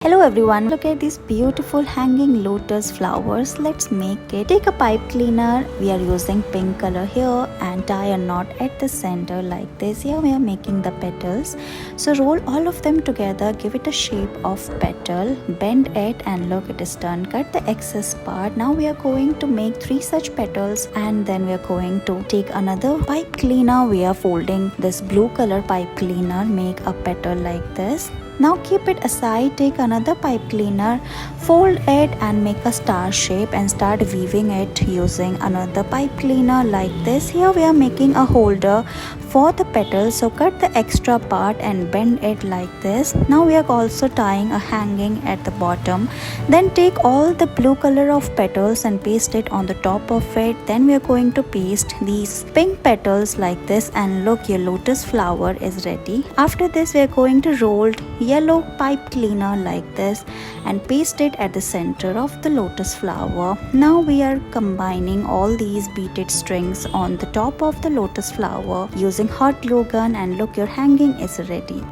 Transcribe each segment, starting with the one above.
Hello everyone, look at these beautiful hanging lotus flowers. Let's make it. Take a pipe cleaner. We are using pink color here and tie a knot at the center like this. Here we are making the petals. So roll all of them together, give it a shape of petal, bend it and look, it is done. Cut the excess part. Now we are going to make 3 such petals and then we are going to take another pipe cleaner. We are folding this blue color pipe cleaner, make a petal like this. Now keep it aside, take another pipe cleaner, fold it and make a star shape and start weaving it using another pipe cleaner like this. Here we are making a holder for the petals, so cut the extra part and bend it like this. Now we are also tying a hanging at the bottom. Then take all the blue color of petals and paste it on the top of it. Then we are going to paste these pink petals like this and look, your lotus flower is ready. After this we are going to roll yellow pipe cleaner like this and paste it at the center of the lotus flower. Now we are combining all these beaded strings on the top of the lotus flower using hot glue gun and look, your hanging is ready.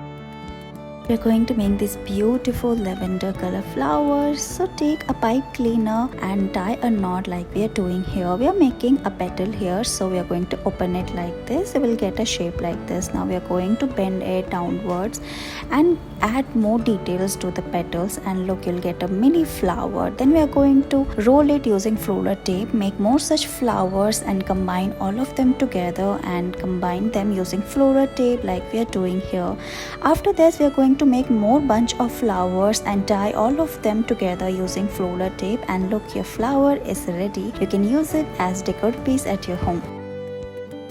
We are going to make these beautiful lavender color flowers. So take a pipe cleaner and tie a knot like we are doing here. We are making a petal here, so we are going to open it like this. You will get a shape like this. Now we are going to bend it downwards and add more details to the petals and look, you'll get a mini flower. Then we are going to roll it using floral tape, make more such flowers and combine all of them together and combine them using floral tape like we are doing here. After this we are going to make more bunch of flowers and tie all of them together using floral tape and look, your flower is ready. You can use it as decor piece at your home.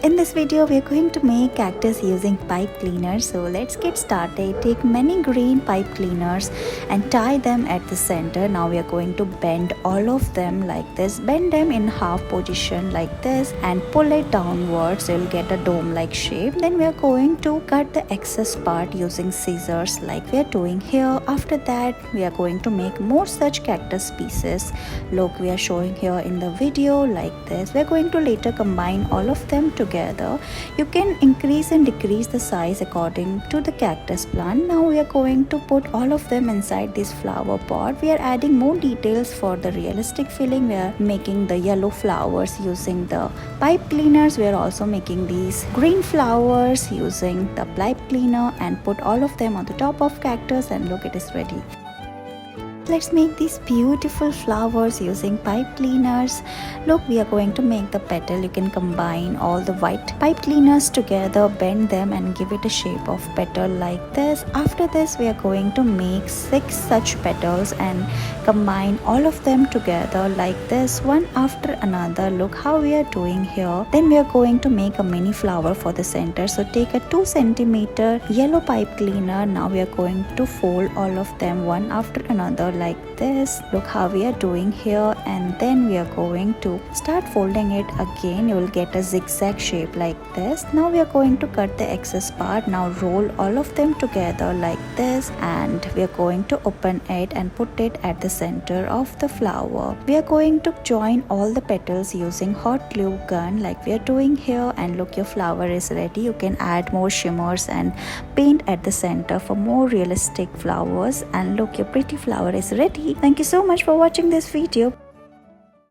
In this video, we are going to make cactus using pipe cleaners. So let's get started. Take many green pipe cleaners and tie them at the center. Now we are going to bend all of them like this. Bend them in half position like this and pull it downwards. You'll get a dome like shape. Then we are going to cut the excess part using scissors like we are doing here. After that, we are going to make more such cactus pieces. Look, we are showing here in the video like this. We are going to later combine all of them together. You can increase and decrease the size according to the cactus plant. Now we are going to put all of them inside this flower pot. We are adding more details for the realistic feeling. We are making the yellow flowers using the pipe cleaners. We are also making these green flowers using the pipe cleaner and put all of them on the top of cactus and look, it is ready. Let's make these beautiful flowers using pipe cleaners. Look, we are going to make the petal. You can combine all the white pipe cleaners together, bend them and give it a shape of petal like this. After this, we are going to make 6 such petals and combine all of them together like this, one after another. Look how we are doing here. Then we are going to make a mini flower for the center. So take a 2 centimeter yellow pipe cleaner. Now we are going to fold all of them one after another like this. Look how we are doing here, and then we are going to start folding it again. You will get a zigzag shape like this. Now we are going to cut the excess part. Now roll all of them together like this and we are going to open it and put it at the center of the flower. We are going to join all the petals using hot glue gun like we are doing here and look, your flower is ready. You can add more shimmers and paint at the center for more realistic flowers and look, your pretty flower is ready. Thank you so much for watching this video.